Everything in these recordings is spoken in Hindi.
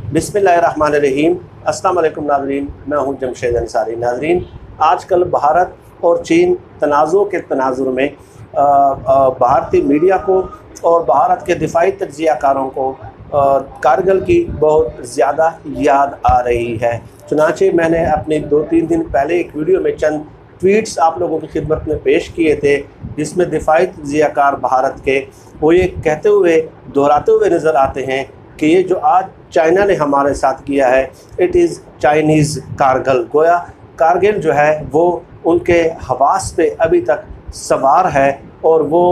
बिस्मिल्लाहिर्रहमानिर्रहीम। अस्सलाम वालेकुम नाज़रीन, मैं हूं जमशेद अंसारी। नाज़रीन, आजकल भारत और चीन तनाज़ुर के तनाज़ुर में भारतीय मीडिया को और भारत के दिफाई तज्ज़ियाकारों को कारगिल की बहुत ज़्यादा याद आ रही है। चुनांचे मैंने अपने 2-3 दिन पहले एक वीडियो में चंद ट्वीट्स आप लोगों की खिदमत में पेश किए थे, जिसमें दिफाई तज्ज़ियाकार भारत के वो ये कहते हुए दोहराते हुए नज़र आते हैं कि ये जो आज चाइना ने हमारे साथ किया है, इट इज़ चाइनीज़ कारगिल। गोया कारगिल जो है वो उनके हवास पे अभी तक सवार है और वो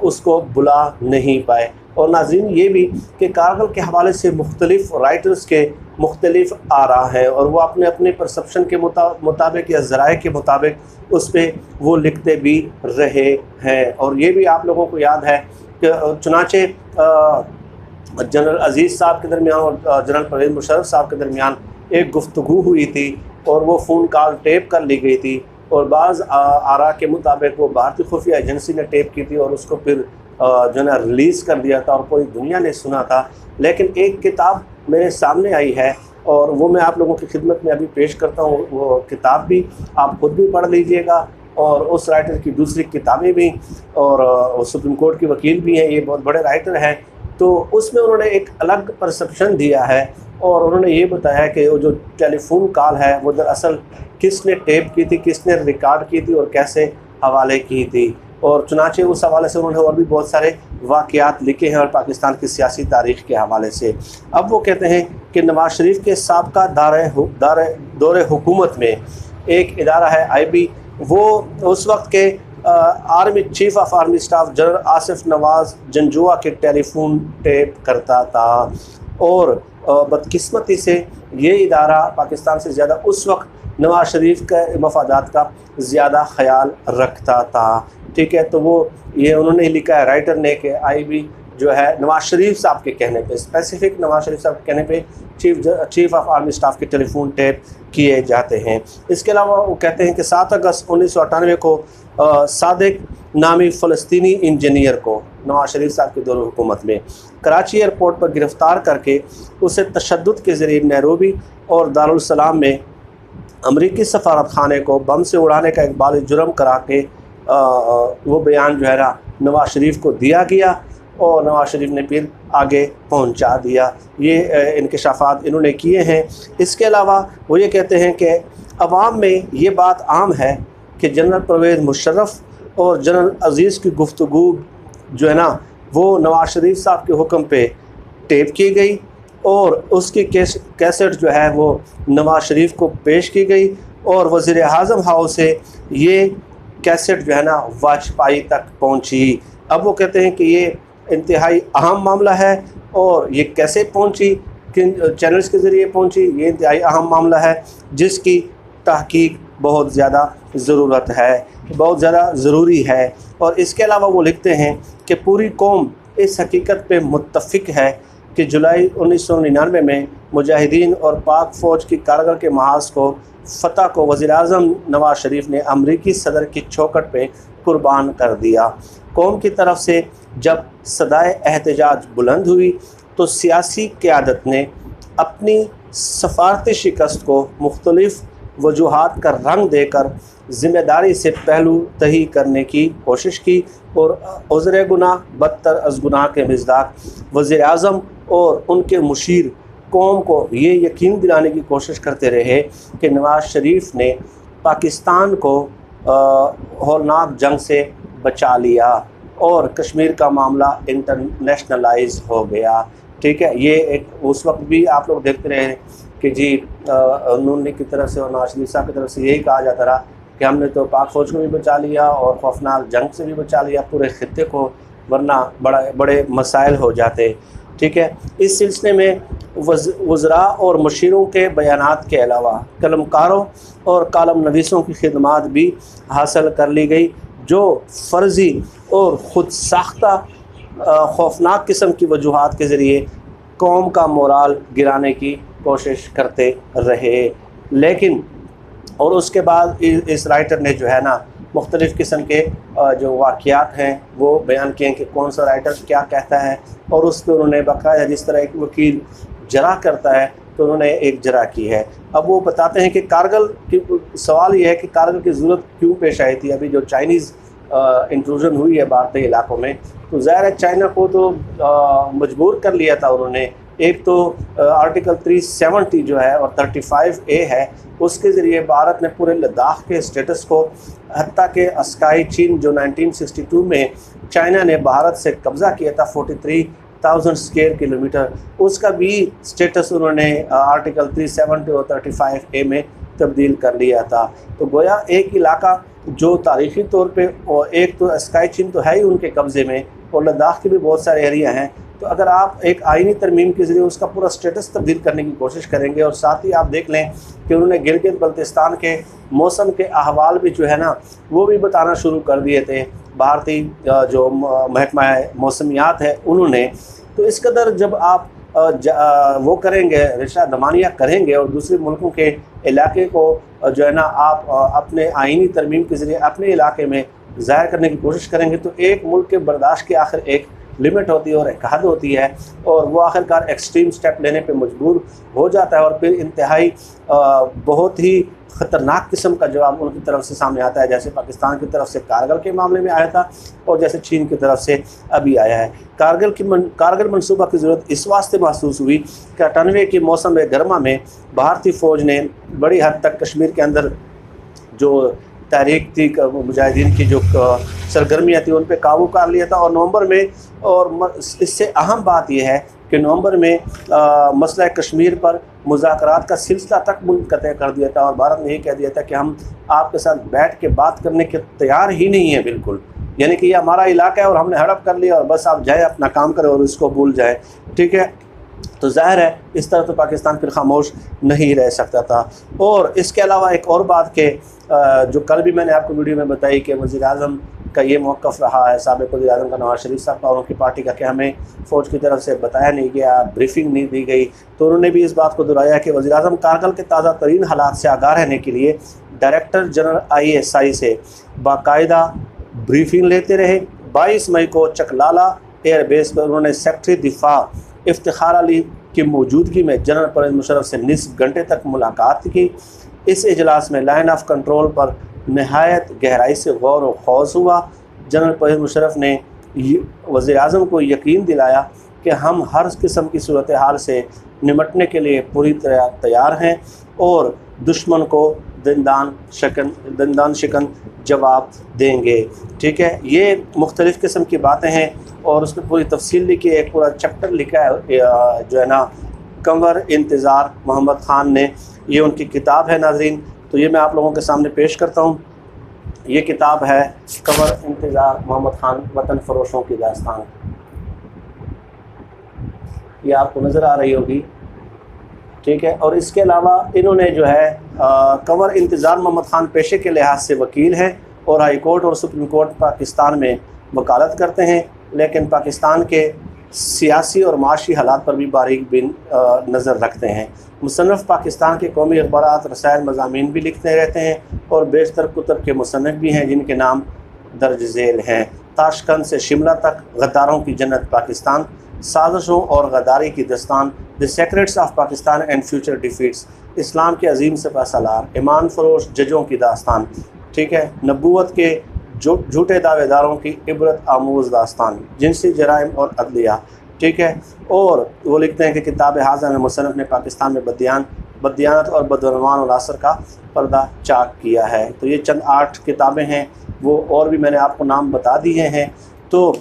उसको बुला नहीं पाए। और नाज़रीन, ये भी कि कारगिल के हवाले से मुख्तलिफ़ राइटर्स के मुख्तलिफ़ आरा हैं और वो अपने अपने परसेप्शन के मुताबिक या ज़राए के मुताबिक उस पर वो लिखते भी रहे हैं। और ये भी आप लोगों को याद है कि चुनांचे जनरल अजीज़ साहब के दरमियान और जनरल परवेज़ मुशर्रफ साहब के दरमियान एक गुफ्तगू हुई थी और वो फ़ोन कॉल टेप कर ली गई थी और बाज़ आरा के मुताबिक वो भारतीय खुफिया एजेंसी ने टेप की थी और उसको फिर जो है रिलीज़ कर दिया था और पूरी दुनिया ने सुना था। लेकिन एक किताब मेरे सामने आई है और वो मैं आप लोगों की खिदमत में अभी पेश करता हूँ। वो किताब भी आप खुद भी पढ़ लीजिएगा और उस राइटर की दूसरी किताबें भी, और सुप्रीम कोर्ट के वकील भी हैं, ये बहुत बड़े राइटर हैं। तो उसमें उन्होंने एक अलग परसेप्शन दिया है और उन्होंने ये बताया कि वो जो टेलीफोन कॉल है वो दरअसल किसने टेप की थी, किसने रिकॉर्ड की थी और कैसे हवाले की थी। और चुनांचे उस हवाले से उन्होंने और भी बहुत सारे वाक़यात लिखे हैं और पाकिस्तान की सियासी तारीख़ के हवाले से। अब वो कहते हैं कि नवाज शरीफ के साबका दौरे हुकूमत में एक इदारा है IB, वो उस वक्त के army chief of army staff general Asif Nawaz Janjua के टेलीफोन टेप करता था। और बदकिस्मती से ये इदारा पाकिस्तान से ज़्यादा उस वक्त नवाज शरीफ के मफादात का ज़्यादा ख्याल रखता था। ठीक है, तो वो ये उन्होंने लिखा है राइटर ने कि IB जो है नवाज शरीफ साहब के कहने पे, स्पेसिफिक नवाज शरीफ साहब के कहने पे चीफ ऑफ आर्मी स्टाफ के टेलीफोन टेप किए जाते हैं। इसके अलावा वो कहते हैं कि 7 अगस्त 1998 को सादिक नामी फ़लस्तीनी इंजीनियर को नवाज शरीफ साहब के दौर हुकूमत में कराची एयरपोर्ट पर गिरफ़्तार करके उसे तशद्दुद के ज़रिए नैरोबी और दारुल सलाम में अमरीकी सफारत खाने को बम से उड़ाने का एक बाल जुर्म करा के वो बयान जो है ना नवाज शरीफ को दिया गया और नवाज शरीफ ने फिर आगे पहुंचा दिया। ये इंकशाफात इन्होंने किए हैं। इसके अलावा वो ये कहते हैं कि अवाम में ये बात आम है कि जनरल परवेज़ मुशर्रफ और जनरल अजीज़ की गुफ्तगू जो है ना वो नवाज शरीफ साहब के हुक्म पे टेप की गई और उसकी कैसेट जो है वो नवाज शरीफ को पेश की गई और वज़ीर आज़म हाउस से ये कैसेट जो है ना वाजपेयी तक पहुंची। अब वो कहते हैं कि ये इंतहाई अहम मामला है और ये कैसे पहुंची, किन चैनल्स के ज़रिए पहुंची, ये इंतहाई अहम मामला है जिसकी तहकीक बहुत ज़्यादा ज़रूरत है, बहुत ज़्यादा ज़रूरी है। और इसके अलावा वो लिखते हैं कि पूरी कौम इस हकीकत पे मुत्तफ़िक है कि जुलाई 1999 में मुजाहिदीन और पाक फ़ौज की कारगिल के महाज को फ़तह को वज़ीर-ए-आज़म नवाज शरीफ ने अमरीकी सदर की चौखट पे कुर्बान कर दिया। कौम की तरफ से जब सदाए एहतजाज बुलंद हुई तो सियासी क़यादत ने अपनी सफारती शिकस्त को मुख्तलिफ़ वजूहात का रंग देकर ज़िम्मेदारी से पहलू तही करने की कोशिश की और उज़्र गुनाह बदतर अज़ गुनाह के मिज़दाक वज़ीर-ए-आज़म और उनके मुशीर कौम को ये यकीन दिलाने की कोशिश करते रहे कि नवाज शरीफ ने पाकिस्तान को हौलनाक जंग से बचा लिया और कश्मीर का मामला इंटरनेशनलाइज हो गया। ठीक है, ये एक उस वक्त भी आप लोग देखते रहे कि जी नून लीग की तरफ से और नवाज शरीफ साहब की तरफ से यही कहा जाता रहा कि हमने तो पाक फ़ौज को भी बचा लिया और खौफनाक जंग से भी बचा लिया पूरे ख़ित्ते को, वरना बड़े मसाइल हो जाते। ठीक है, इस सिलसिले में वज़रा और मुशीरों के बयानात के अलावा कलमकारों और कालम नवीसों की खिदमात भी हासिल कर ली गई, जो फ़र्ज़ी और ख़ुद साख्ता खौफनाक किस्म की वजूहात के ज़रिए कौम का मोराल गिराने की कोशिश करते रहे। लेकिन और उसके बाद इस राइटर ने जो है ना मुख्तलिफ़ किस्म के जो वाक़यात हैं वो बयान किए कि कौन सा राइटर क्या कहता है और उस पर उन्होंने बाकायदा जिस तरह एक वकील जरा करता है तो उन्होंने एक जरा की है। अब वो बताते हैं कि कारगिल की सवाल ये है कि कारगिल की ज़रूरत क्यों पेश आई थी। अभी जो चाइनीज़ इंट्रूजन हुई है भारतीय इलाकों में, तो ज़ाहिर है चाइना को तो मजबूर कर लिया था उन्होंने। एक तो आर्टिकल 370 जो है और 35A है, उसके ज़रिए भारत ने पूरे लद्दाख के स्टेटस को, हत्ता के अस्काई चीन जो 1962 में चाइना ने भारत से कब्ज़ा किया था 43,000 स्क्वायर किलोमीटर, उसका भी स्टेटस उन्होंने आर्टिकल 370 और 35A में तब्दील कर लिया था। तो गोया एक इलाका जो तारीख़ी तौर पे, और एक तो अस्काई चीन तो है ही उनके कब्ज़े में, और लद्दाख के भी बहुत सारे एरिया हैं। तो अगर आप एक आइनी तरमीम के ज़रिए उसका पूरा स्टेटस तब्दील करने की कोशिश करेंगे, और साथ ही आप देख लें कि उन्होंने गिलगित बल्तिस्तान के मौसम के अहवाल भी जो है ना वो भी बताना शुरू कर दिए थे भारतीय जो महकमा मौसमियात है उन्होंने। तो इस कदर जब आप वो करेंगे, रिश्ता दमानिया करेंगे और दूसरे मुल्कों के इलाके को जो है ना आप अपने आइनी तरमीम के ज़रिए अपने इलाके में ज़ाहिर करने की कोशिश करेंगे, तो एक मुल्क के बर्दाश्त की आखिर एक लिमिट होती है और एक हद होती है, और वो आखिरकार एक्सट्रीम स्टेप लेने पे मजबूर हो जाता है, और फिर इंतहाई बहुत ही ख़तरनाक किस्म का जवाब उनकी तरफ से सामने आता है, जैसे पाकिस्तान की तरफ से कारगिल के मामले में आया था और जैसे चीन की तरफ से अभी आया है। कारगिल मनसूबा की ज़रूरत इस वास्ते महसूस हुई कि 98 की मौसम गर्मा में भारतीय फ़ौज ने बड़ी हद तक कश्मीर के अंदर जो तहरीक थी, मुजाहिदीन की जो सरगर्मियाँ थी, उन पर काबू कर लिया था। और नवंबर में, और इससे अहम बात यह है कि नवंबर में मसला कश्मीर पर मुज़ाकरात का सिलसिला तक मुनक़ते कर दिया था, और भारत ने यह कह दिया था कि हम आपके साथ बैठ के बात करने के तैयार ही नहीं है बिल्कुल, यानी कि ये हमारा इलाका है और हमने हड़प कर लिया और बस आप जाएँ अपना काम करें और इसको भूल जाएँ, ठीक है। तो ज़ाहिर है इस तरह तो पाकिस्तान फिर खामोश नहीं रह सकता था। और इसके अलावा एक और बात के जो कल भी मैंने आपको वीडियो में बताई कि वज़ीर-ए-आज़म का ये मौक़िफ़ रहा है, साबिक़ वज़ीर-ए-आज़म का नवाज़ शरीफ साहब और उनकी पार्टी का, कि हमें फ़ौज की तरफ से बताया नहीं गया, ब्रीफिंग नहीं दी गई। तो उन्होंने भी इस बात को दोहराया कि वज़ीर-ए-आज़म कारगिल के ताज़ा तरीन हालात से आगाह रहने के लिए डायरेक्टर जनरल ISI से बाकायदा ब्रीफिंग लेते रहे। 22 मई को चकलाला एयरबेस पर उन्होंने सेक्रेटरी दिफा इफ्तिखार अली की मौजूदगी में जनरल परवेज़ मुशर्रफ से निस्फ घंटे तक मुलाकात की। इस इजलास में लाइन ऑफ कंट्रोल पर नहायत गहराई से गौर व खौज हुआ। जनरल परवेज़ मुशर्रफ ने वज़ीर-ए-आज़म को यकीन दिलाया कि हम हर किस्म की सूरत हाल से निमटने के लिए पूरी तरह तैयार हैं और दुश्मन को दंदान शिकन जवाब देंगे, ठीक है। ये मुख्तलिफ़ किस्म की बातें हैं और उसमें पूरी तफसील लिखी है, एक पूरा चैप्टर लिखा है जो है ना कंवर इंतज़ार मोहम्मद ख़ान ने, ये उनकी किताब है नाज़रीन। तो ये मैं आप लोगों के सामने पेश करता हूँ। ये किताब है कंवर इंतज़ार मोहम्मद ख़ान, वतन फ़रोशों की दास्तान। ये आपको नज़र आ रही होगी, ठीक है। और इसके अलावा इन्होंने जो है कंवर इंतज़ार मोहम्मद ख़ान पेशे के लिहाज से वकील हैं और हाई कोर्ट और सुप्रीम कोर्ट पाकिस्तान में वकालत करते हैं, लेकिन पाकिस्तान के सियासी और माशी हालात पर भी बारीक बिन नज़र रखते हैं। मुसन्नफ़ पाकिस्तान के कौमी अखबारात, रसायल, मज़ामीन भी लिखते रहते हैं और बेशतर कुतुब के मुसन्निफ़ भी हैं जिनके नाम दर्ज झेल हैं। ताशकंद से शिमला तक, गद्दारों की जन्नत पाकिस्तान, साजिशों और गद्दारी की दस्तान, the secrets of Pakistan and future defeats, इस्लाम के अजीम सिपहसालार, ईमान फरोश जजों की दास्तान, ठीक है। नबूवत के झूठे दावेदारों की इबरत आमूज़ दास्तान, जिनसी जराइम और अदलिया, ठीक है। और वो लिखते हैं कि किताब हाज़ा में मुसन्निफ़ ने पाकिस्तान में बददियानत और बदअनवान और असर का पर्दा चाक किया है। तो ये चंद 8 किताबें हैं, वो और भी मैंने आपको नाम बता दिए हैं। तो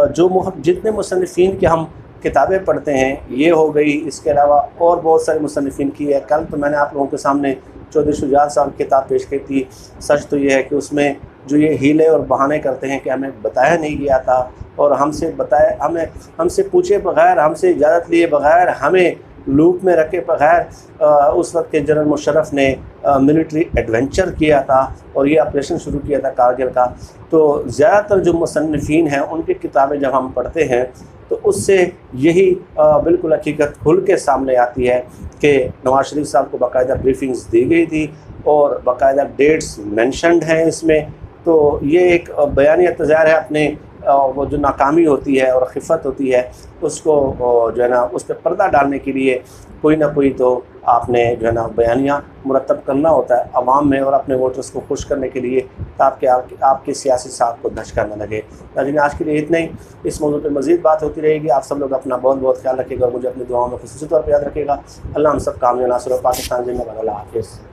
जो जितने मुसन्निफ़ीन के हम किताबें पढ़ते हैं ये हो गई, इसके अलावा और बहुत सारे मुसन्निफ़ीन की है। कल तो मैंने आप लोगों के सामने चौधरी शुजात साहब की किताब पेश की थी। सच तो ये है कि उसमें जो ये हीले और बहाने करते हैं कि हमें बताया नहीं गया था और हमसे पूछे बग़ैर, हमसे इजाज़त लिए बग़ैर, हमें लूप में रखे बग़ैर उस वक्त के जनरल मुशर्रफ ने मिलिट्री एडवेंचर किया था और ये ऑपरेशन शुरू किया था कारगिल का। तो ज़्यादातर जो मुसन्निफ़ीन हैं उनकी किताबें जब हम पढ़ते हैं तो उससे यही बिल्कुल हकीकत खुल के सामने आती है कि नवाज़ शरीफ साहब को बाकायदा ब्रीफिंग्स दी गई थी और बाकायदा डेट्स मेंशन्ड हैं इसमें। तो ये एक बयानिया तज़ाहिर है अपने वो जो नाकामी होती है और खिफ़त होती है उसको जो है ना उस पर पर्दा डालने के लिए कोई ना कोई तो आपने जो है ना बयानिया मुरतब करना होता है अवाम में और अपने वोटर्स को खुश करने के लिए, ताकि आपके सियासी साथ को धचका न लगे। लेकिन आज के लिए इतना ही। इस मौजूद पर मज़ीद बात होती रहेगी। आप सब लोग अपना बहुत बहुत ख्याल रखिएगा और मुझे अपनी दुआओं में ख़ुसूसी तौर पर याद रखिएगा। अल्लाह हम सब कामयाब नासिर और पाकिस्तान जिंदाबाद। अल्लाह हाफ़िज़।